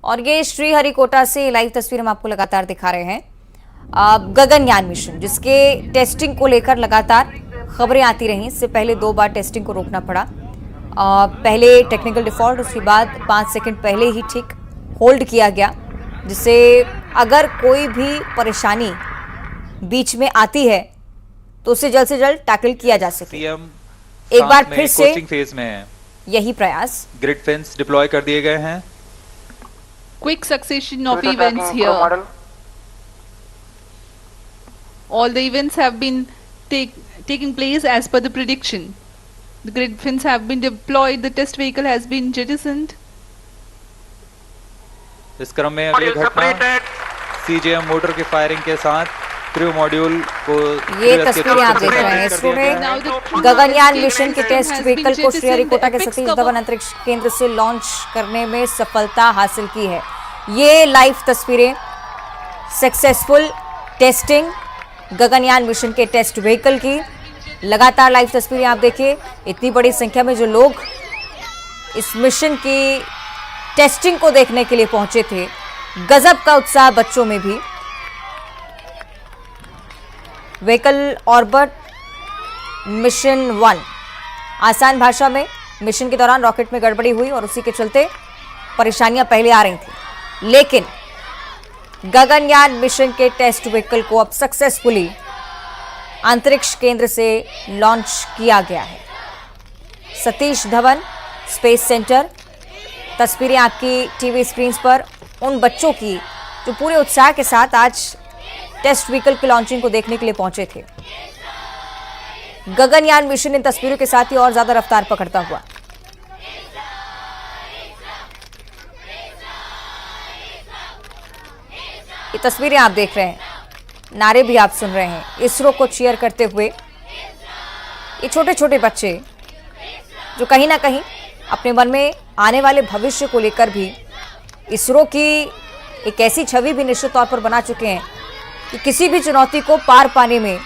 और ये श्रीहरिकोटा से लाइव तस्वीर हम आपको लगातार दिखा रहे हैं। गगनयान मिशन जिसके टेस्टिंग को लेकर लगातार खबरें आती रहीं। इससे पहले 2 बार टेस्टिंग को रोकना पड़ा। पहले टेक्निकल डिफॉल्ट, उसके बाद 5 सेकंड पहले ही ठीक होल्ड किया गया, जिससे अगर कोई भी परेशानी बीच में आती है तो उसे जल्द से जल्द टैकल किया जा सके। एक बार फिर से कोचिंग फेज में है यही प्रयास। ग्रिड फेंस डिप्लॉय कर दिए गए हैं। Quick succession of events here. All the events have been taking place as per the prediction. The grid fins have been deployed. The test vehicle has been jettisoned. इस क्रम में अगली घटना CJM motor की फायरिंग के साथ crew module को ये तस्वीरें आप देख रहे हैं। इसरो ने गगनयान मिशन के टेस्ट व्हीकल को श्रीहरिकोटा के सतीश धवन अंतरिक्ष केंद्र से लॉन्च करने में सफलता हासिल की है। ये लाइव तस्वीरें सक्सेसफुल टेस्टिंग गगनयान मिशन के टेस्ट व्हीकल की। लगातार लाइव तस्वीरें आप देखिए। इतनी बड़ी संख्या में जो लोग इस मिशन की टेस्टिंग को देखने के लिए पहुंचे थे, गजब का उत्साह बच्चों में भी। व्हीकल ऑर्बिट मिशन 1, आसान भाषा में मिशन के दौरान रॉकेट में गड़बड़ी हुई और उसी के चलते परेशानियां पहले आ रही थी, लेकिन गगनयान मिशन के टेस्ट व्हीकल को अब सक्सेसफुली अंतरिक्ष केंद्र से लॉन्च किया गया है। Satish Dhawan space centre. तस्वीरें आपकी टीवी स्क्रीन पर उन बच्चों की जो पूरे उत्साह के साथ आज टेस्ट व्हीकल की लॉन्चिंग को देखने के लिए पहुंचे थे। गगनयान मिशन इन तस्वीरों के साथ ही और ज्यादा रफ्तार पकड़ता हुआ। ये तस्वीरें आप देख रहे हैं, नारे भी आप सुन रहे हैं इसरो को चीयर करते हुए। ये छोटे छोटे बच्चे जो कहीं ना कहीं अपने मन में आने वाले भविष्य को लेकर भी इसरो की एक ऐसी छवि भी निश्चित तौर पर बना चुके हैं कि किसी भी चुनौती को पार पाने में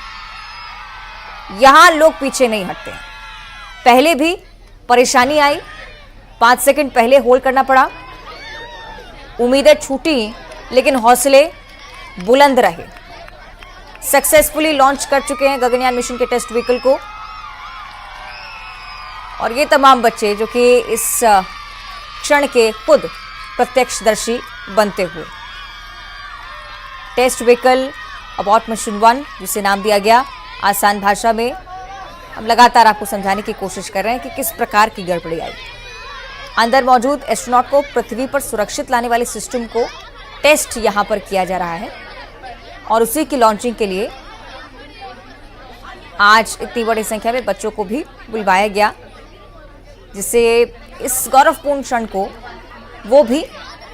यहां लोग पीछे नहीं हटते। पहले भी परेशानी आई, 5 सेकंड पहले होल्ड करना पड़ा, उम्मीदें छूटी, लेकिन हौसले बुलंद रहे। सक्सेसफुली लॉन्च कर चुके हैं गगनयान मिशन के टेस्ट व्हीकल को। और ये तमाम बच्चे जो कि इस क्षण के खुद प्रत्यक्षदर्शी बनते हुए। टेस्ट व्हीकल अबॉट मिशन 1, जिसे नाम दिया गया, आसान भाषा में हम लगातार आपको समझाने की कोशिश कर रहे हैं कि किस प्रकार की गड़बड़ी आई। अंदर मौजूद एस्ट्रोनॉट को पृथ्वी पर सुरक्षित लाने वाले सिस्टम को टेस्ट यहां पर किया जा रहा है और उसी की लॉन्चिंग के लिए आज इतनी बड़ी संख्या में बच्चों को भी बुलवाया गया, जिससे इस गौरवपूर्ण क्षण को वो भी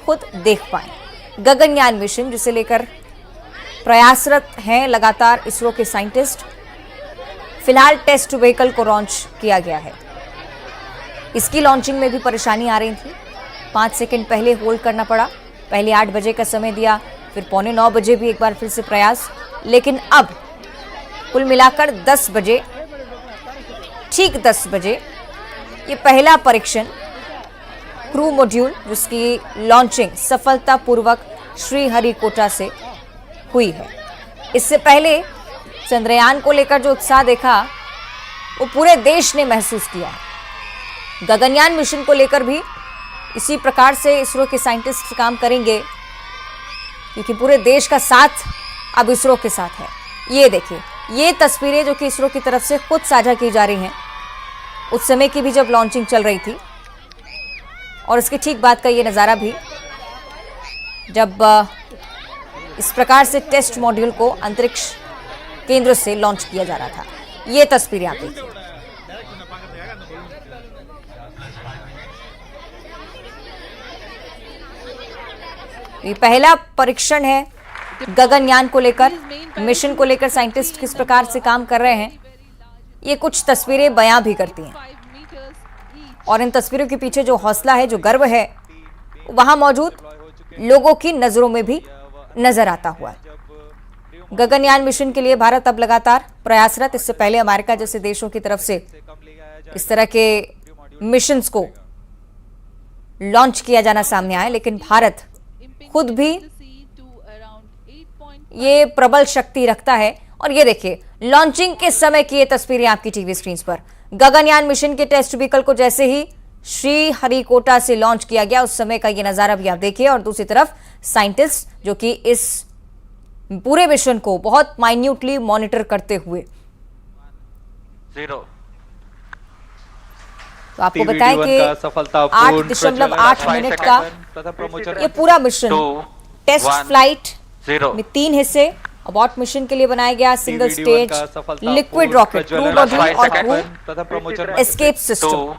खुद देख पाए। गगनयान मिशन जिसे लेकर प्रयासरत हैं लगातार इसरो के साइंटिस्ट। फिलहाल टेस्ट व्हीकल को लॉन्च किया गया है। इसकी लॉन्चिंग में भी परेशानी आ रही थी। 5 सेकंड पहले होल्ड करना पड़ा। पहले 8 बजे का समय दिया, फिर 8:45 बजे भी एक बार फिर से प्रयास, लेकिन अब कुल मिलाकर 10 बजे, ठीक 10 बजे ये पहला परीक्षण क्रू मॉड्यूल जिसकी लॉन्चिंग सफलतापूर्वक श्रीहरिकोटा से हुई है। इससे पहले चंद्रयान को लेकर जो उत्साह देखा वो पूरे देश ने महसूस किया है। गगनयान मिशन को लेकर भी इसी प्रकार से इसरो के साइंटिस्ट काम करेंगे, क्योंकि पूरे देश का साथ अब इसरो के साथ है। ये देखिए, ये तस्वीरें जो कि इसरो की तरफ से खुद साझा की जा रही हैं, उस समय की भी जब लॉन्चिंग चल रही थी, और इसके ठीक बाद का ये नज़ारा भी जब इस प्रकार से टेस्ट मॉड्यूल को अंतरिक्ष केंद्र से लॉन्च किया जा रहा था। ये तस्वीरें आप देखिए। ये पहला परीक्षण है गगनयान को लेकर, मिशन को लेकर साइंटिस्ट किस प्रकार से काम कर रहे हैं, ये कुछ तस्वीरें बयां भी करती हैं। और इन तस्वीरों के पीछे जो हौसला है, जो गर्व है, वहां मौजूद लोगों की नजरों में भी नजर आता हुआ। गगनयान मिशन के लिए भारत अब लगातार प्रयासरत। इससे पहले अमेरिका जैसे देशों की तरफ से इस तरह के मिशंस को लॉन्च किया जाना सामने आया, लेकिन भारत खुद भी ये प्रबल शक्ति रखता है। और ये देखिए लॉन्चिंग के समय की ये तस्वीरें आपकी टीवी स्क्रीन पर। गगनयान मिशन के टेस्ट व्हीकल को जैसे ही श्रीहरिकोटा से लॉन्च किया गया उस समय का ये नजारा भी आप देखिए। और दूसरी तरफ साइंटिस्ट जो कि इस पूरे मिशन को बहुत माइन्यूटली मॉनिटर करते हुए। तो आपको बताएं कि 8.8 मिनट का ये पूरा मिशन टेस्ट फ्लाइट में 3 हिस्से अबॉट मिशन के लिए बनाया गया। Single stage liquid rocket, crew module और क्रू एस्केप सिस्टम।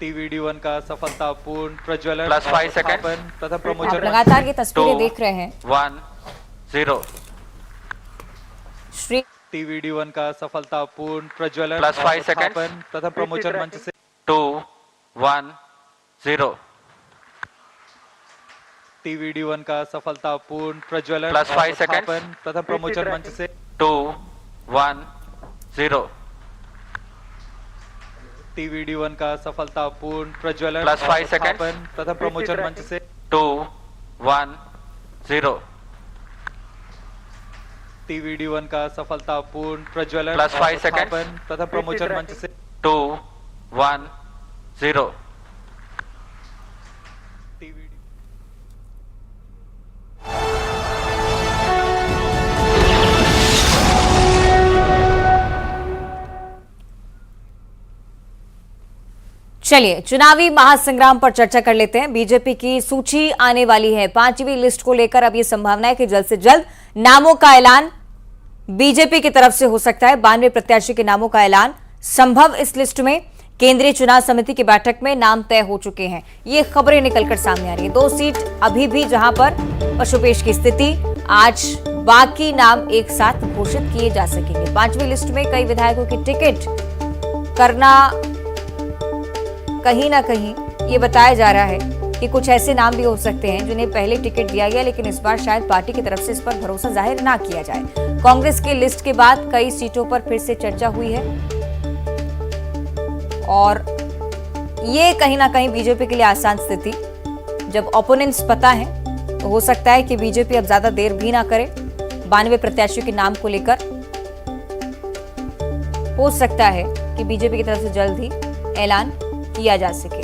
TVD-1 का सफलतापूर्ण प्रज्वलन तथा प्रमोशन। आप लगातार ये तस्वीरें देख रहे हैं। 1-0 श्री TVD-1 का सफलतापूर्ण प्रज्वलन तथा प्रमोशन मंच से 2-1-0 TVD-1 का सफलतापूर्ण प्रज्वलन तथा प्रमोशन मंच से 2-1-0 TVD-1 का सफलतापूर्ण प्रज्वलन तथा प्रमोशन मंच से 2-1-0 TVD-1 का सफलतापूर्ण प्रज्वलन तथा प्रमोशन मंच से 2-1-0 चलिए चुनावी महासंग्राम पर चर्चा कर लेते हैं। बीजेपी की सूची आने वाली है। 5वीं लिस्ट को लेकर अब ये संभावना है कि जल्द से जल्द नामों का ऐलान बीजेपी की तरफ से हो सकता है। 92 प्रत्याशी के नामों का ऐलान संभव। इस लिस्ट में केंद्रीय चुनाव समिति की बैठक में नाम तय हो चुके हैं। ये खबरें निकलकर सामने आ रही है। 2 सीट अभी भी जहां पर पशुपेश की स्थिति, आज बाकी नाम एक साथ घोषित किए जा सकेंगे। 5वीं लिस्ट में कई विधायकों की टिकट करना कहीं ना कहीं ये बताया जा रहा है कि कुछ ऐसे नाम भी हो सकते हैं जिन्हें पहले टिकट दिया गया, लेकिन इस बार शायद पार्टी की तरफ से इस पर भरोसा जाहिर ना किया जाए। कांग्रेस की लिस्ट के बाद कई सीटों पर फिर से चर्चा हुई है और ये कहीं ना कहीं बीजेपी के लिए आसान स्थिति। जब ओपोनेंट्स पता है तो हो सकता है कि बीजेपी अब ज्यादा देर भी ना करे। 92 प्रत्याशियों के नाम को लेकर हो सकता है कि बीजेपी की तरफ से जल्द ही ऐलान किया जा सके।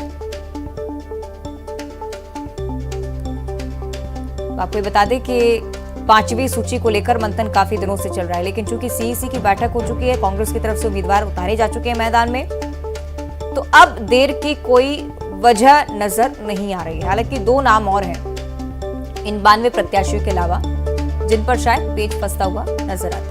तो आपको बता दें कि 5वीं सूची को लेकर मंथन काफी दिनों से चल रहा है, लेकिन चूंकि सीईसी की बैठक हो चुकी है, कांग्रेस की तरफ से उम्मीदवार उतारे जा चुके हैं मैदान में, तो अब देर की कोई वजह नजर नहीं आ रही है। हालांकि 2 नाम और हैं इन 92 प्रत्याशियों के अलावा जिन पर शायद पेच फंसता हुआ नजर आता है।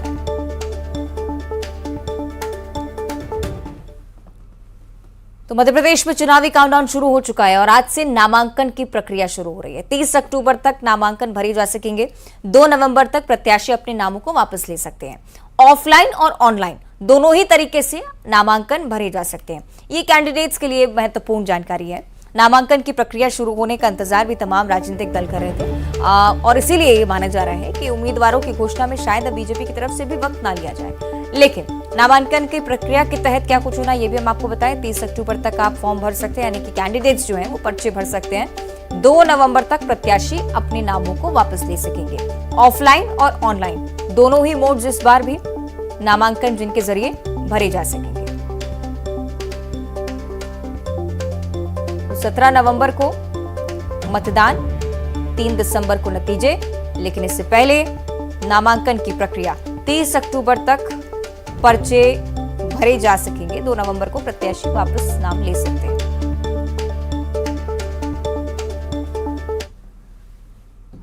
तो मध्य प्रदेश में चुनावी काउंटडाउन शुरू हो चुका है और आज से नामांकन की प्रक्रिया शुरू हो रही है। 30 अक्टूबर तक नामांकन भरे जा सकेंगे। 2 नवंबर तक प्रत्याशी अपने नामों को वापस ले सकते हैं। ऑफलाइन और ऑनलाइन दोनों ही तरीके से नामांकन भरे जा सकते हैं। ये कैंडिडेट्स के लिए महत्वपूर्ण जानकारी है। नामांकन की प्रक्रिया शुरू होने का इंतजार भी तमाम राजनीतिक दल कर रहे थे और इसीलिए ये माना जा रहा है कि उम्मीदवारों की घोषणा में शायद अब बीजेपी की तरफ से भी वक्त ना लिया जाए। लेकिन नामांकन की प्रक्रिया के तहत क्या कुछ होना, ये भी हम आपको बताएं। 30 अक्टूबर तक आप फॉर्म भर सकते हैं, यानी कि कैंडिडेट्स जो हैं वो पर्चे भर सकते हैं। 2 नवंबर तक प्रत्याशी अपने नामों को वापस ले सकेंगे। ऑफलाइन और ऑनलाइन दोनों ही मोड्स इस बार भी नामांकन जिनके जरिए भरे जा सकेंगे। 17 नवंबर को मतदान, 3 दिसंबर को नतीजे, लेकिन इससे पहले नामांकन की प्रक्रिया 30 अक्टूबर तक पर्चे भरे जा सकेंगे। 2 नवंबर को प्रत्याशी वापस नाम ले सकते हैं।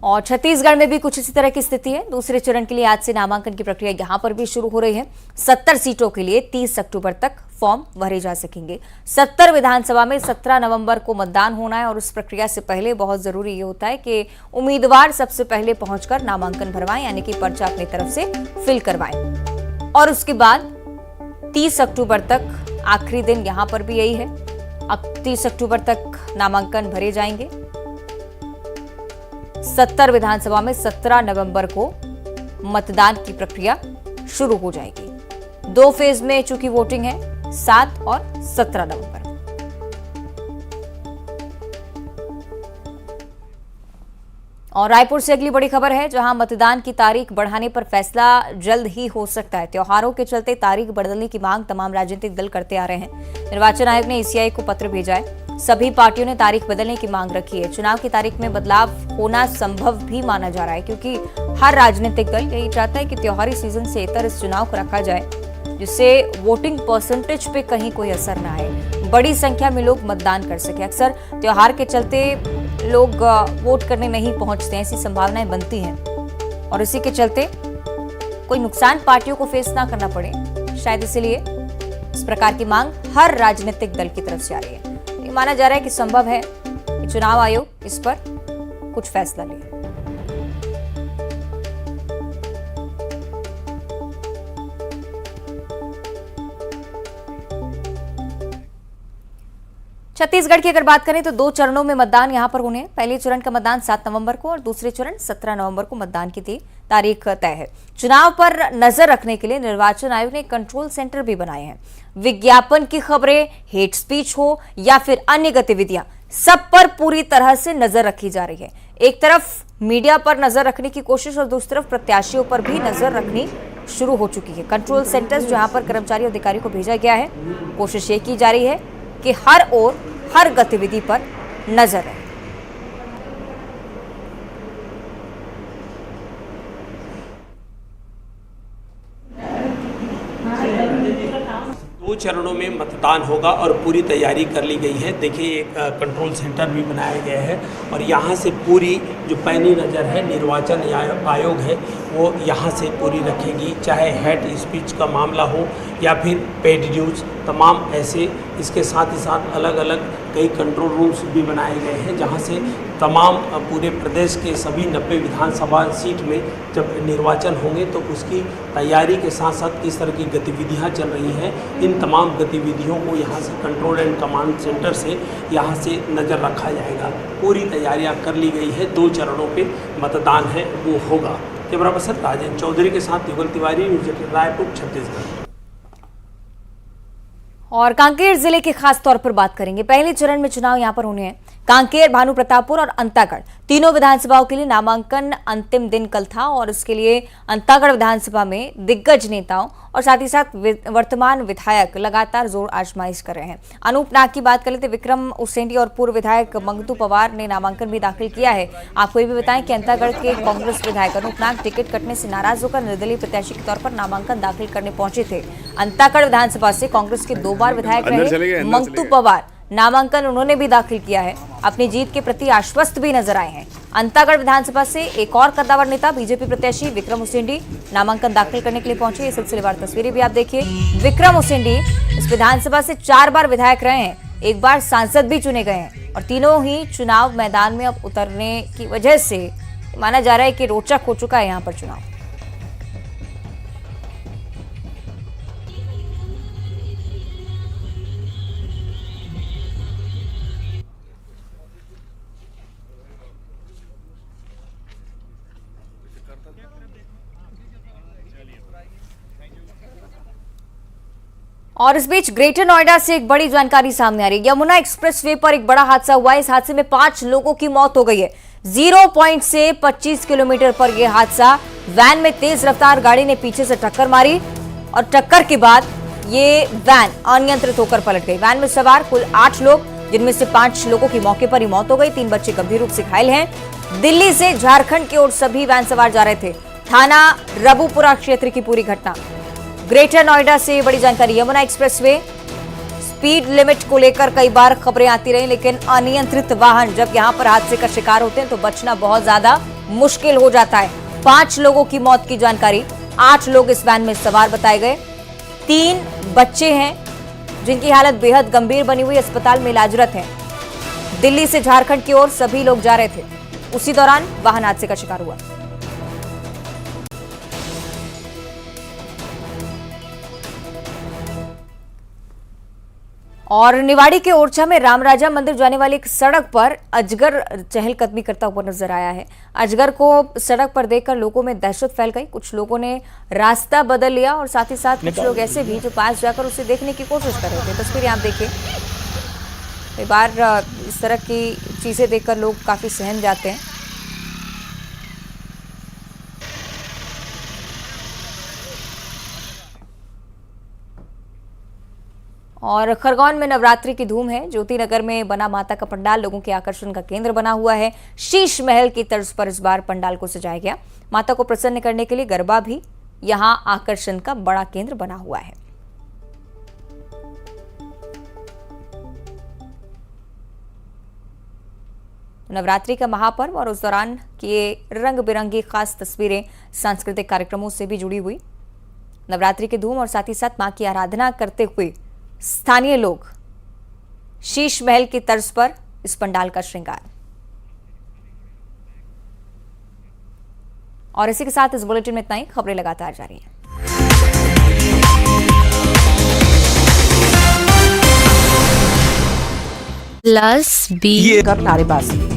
और छत्तीसगढ़ में भी कुछ इसी तरह की स्थिति है। दूसरे चरण के लिए आज से नामांकन की प्रक्रिया यहां पर भी शुरू हो रही है। 70 सीटों के लिए 30 अक्टूबर तक फॉर्म भरे जा सकेंगे। 70 विधानसभा में 17 नवंबर को मतदान होना है और उस प्रक्रिया से पहले बहुत जरूरी ये होता है कि उम्मीदवार सबसे पहले पहुंचकर नामांकन भरवाएं, यानी कि पर्चा अपनी तरफ से फिल करवाएं। और उसके बाद 30 अक्टूबर तक आखिरी दिन यहां पर भी यही है। अब 30 अक्टूबर तक नामांकन भरे जाएंगे। 70 विधानसभा में 17 नवंबर को मतदान की प्रक्रिया शुरू हो जाएगी। 2 फेज में चूंकि वोटिंग है, 7 और 17 नवंबर। और रायपुर से अगली बड़ी खबर है, जहां मतदान की तारीख बढ़ाने पर फैसला जल्द ही हो सकता है। त्योहारों के चलते तारीख बदलने की मांग तमाम राजनीतिक दल करते आ रहे हैं। निर्वाचन आयोग ने ईसीआई को पत्र भेजा है। सभी पार्टियों ने तारीख बदलने की मांग रखी है। चुनाव की तारीख में बदलाव होना संभव भी माना जा रहा है, क्योंकि हर राजनीतिक दल यही चाहता है कि त्योहारी सीजन से इतर इस चुनाव को रखा जाए, जिससे वोटिंग परसेंटेज पे कहीं कोई असर ना आए, बड़ी संख्या में लोग मतदान कर सके। अक्सर त्योहार के चलते लोग वोट करने नहीं पहुंचते हैं, ऐसी संभावनाएं बनती हैं और इसी के चलते कोई नुकसान पार्टियों को फेस ना करना पड़े, शायद इसीलिए इस प्रकार की मांग हर राजनीतिक दल की तरफ से आ रही है। ये माना जा रहा है कि संभव है कि चुनाव आयोग इस पर कुछ फैसला ले। छत्तीसगढ़ की अगर बात करें तो 2 चरणों में मतदान यहां पर होने हैं। पहले चरण का मतदान 7 नवंबर को और दूसरे चरण 17 नवंबर को मतदान की तारीख तय है। चुनाव पर नजर रखने के लिए निर्वाचन आयोग ने कंट्रोल सेंटर भी बनाए हैं। विज्ञापन की खबरें, हेट स्पीच हो या फिर अन्य गतिविधियां, सब पर पूरी तरह से नजर रखी जा रही है। एक तरफ मीडिया पर नजर रखने की कोशिश और दूसरी तरफ प्रत्याशियों पर भी नजर रखनी शुरू हो चुकी है। कंट्रोल सेंटर्स जहां पर कर्मचारी अधिकारियों को भेजा गया है, कोशिश ये की जा रही है कि हर ओर हर गतिविधि पर नजर है। दो चरणों में मतदान होगा और पूरी तैयारी कर ली गई है। देखिए, एक कंट्रोल सेंटर भी बनाया गया है और यहाँ से पूरी जो पैनी नज़र है निर्वाचन आयोग है वो यहाँ से पूरी रखेगी, चाहे हेट स्पीच का मामला हो या फिर पेड न्यूज़, तमाम ऐसे। इसके साथ ही साथ अलग अलग कई कंट्रोल रूम्स भी बनाए गए हैं, जहाँ से तमाम पूरे प्रदेश के सभी 90 विधानसभा सीट में जब निर्वाचन होंगे तो उसकी तैयारी के साथ साथ किस तरह की गतिविधियां चल रही हैं, इन तमाम गतिविधियों को यहाँ से कंट्रोल एंड कमांड सेंटर से यहाँ से नज़र रखा जाएगा। पूरी तैयारियां कर ली गई है। 2 चरणों पे मतदान है वो होगा। कैमरा पर्सन राजेंद्र चौधरी के साथ युगल तिवारी, न्यूज़ 18 रायपुर, छत्तीसगढ़। और कांकेर जिले के खास तौर पर बात करेंगे। पहले चरण में चुनाव यहां पर होने हैं। कांकेर, भानुप्रतापपुर और अंतागढ़ तीनों विधानसभाओं के लिए नामांकन अंतिम दिन कल था और इसके लिए अंतागढ़ विधानसभा में दिग्गज नेताओं और साथ ही साथ वर्तमान विधायक लगातार जोर आजमाइश कर रहे हैं। अनूप नाग की बात करें तो विक्रम उसेंडी और पूर्व विधायक मंगतू पवार ने नामांकन भी दाखिल किया है। आपको ये भी बताएं कि अंतागढ़ के कांग्रेस विधायक अनूप नाग टिकट कटने से नाराज होकर निर्दलीय प्रत्याशी के तौर पर नामांकन दाखिल करने पहुंचे थे। अंतागढ़ विधानसभा से कांग्रेस के 2 बार विधायक रहे मंगतू पवार नामांकन उन्होंने भी दाखिल किया है। अपनी जीत के प्रति आश्वस्त भी नजर आए हैं। अंतागढ़ विधानसभा से एक और कद्दावर नेता बीजेपी प्रत्याशी विक्रम उसेंडी नामांकन दाखिल करने के लिए पहुंचे। ये सिलसिलेवार तस्वीरें भी आप देखिए। विक्रम उसेंडी इस विधानसभा से 4 बार विधायक रहे हैं, 1 बार सांसद भी चुने गए हैं और तीनों ही चुनाव मैदान में अब उतरने की वजह से माना जा रहा है कि रोचक हो चुका है यहाँ पर चुनाव। और इस बीच ग्रेटर नोएडा से एक बड़ी जानकारी सामने आ रही है। यमुना एक्सप्रेसवे पर एक बड़ा हादसा हुआ है। इस हादसे में 5 लोगों की मौत हो गई है। 0 पॉइंट से 25 किलोमीटर पर यह हादसा। वैन में तेज रफ्तार गाड़ी ने पीछे से टक्कर मारी और टक्कर के बाद ये वैन अनियंत्रित होकर पलट गई। वैन में सवार कुल 8 लोग, जिनमें से 5 लोगों की मौके पर ही मौत हो गई। 3 बच्चे गंभीर रूप से घायल हैं। दिल्ली से झारखंड की ओर सभी वैन सवार जा रहे थे। थाना रबुपुरा क्षेत्र की पूरी घटना। ग्रेटर नोएडा से बड़ी जानकारी। यमुना एक्सप्रेसवे स्पीड लिमिट को लेकर कई बार खबरें आती रही, लेकिन अनियंत्रित वाहन जब यहां पर हादसे का शिकार होते हैं तो बचना बहुत ज्यादा मुश्किल हो जाता है। 5 लोगों की मौत की जानकारी। 8 लोग इस वैन में सवार बताए गए। 3 बच्चे हैं जिनकी हालत बेहद गंभीर बनी हुई, अस्पताल में इलाजरत हैं। दिल्ली से झारखंड की ओर सभी लोग जा रहे थे। उसी दौरान वाहन हादसे का शिकार हुआ। और निवाड़ी के ओरछा में रामराजा मंदिर जाने वाली एक सड़क पर अजगर चहलकदमी करता हुआ नजर आया है। अजगर को सड़क पर देखकर लोगों में दहशत फैल गई। कुछ लोगों ने रास्ता बदल लिया और साथ ही साथ कुछ लोग ऐसे भी जो पास जाकर उसे देखने की कोशिश कर रहे थे। तस्वीरें आप देखिए। कई बार इस तरह की चीजें देखकर लोग काफी सहम जाते हैं। और खरगोन में नवरात्रि की धूम है। ज्योति नगर में बना माता का पंडाल लोगों के आकर्षण का केंद्र बना हुआ है। शीश महल की तर्ज पर इस बार पंडाल को सजाया गया। माता को प्रसन्न करने के लिए गरबा भी यहां आकर्षण का बड़ा केंद्र बना हुआ है। नवरात्रि का महापर्व और उस दौरान की रंग बिरंगी खास तस्वीरें सांस्कृतिक कार्यक्रमों से भी जुड़ी हुई। नवरात्रि की धूम और साथ ही साथ मां की आराधना करते हुए स्थानीय लोग शीश महल की तर्ज पर इस पंडाल का श्रृंगार। और इसी के साथ इस बुलेटिन में इतना ही। खबरें लगातार जारी हैं। +B नारेबाजी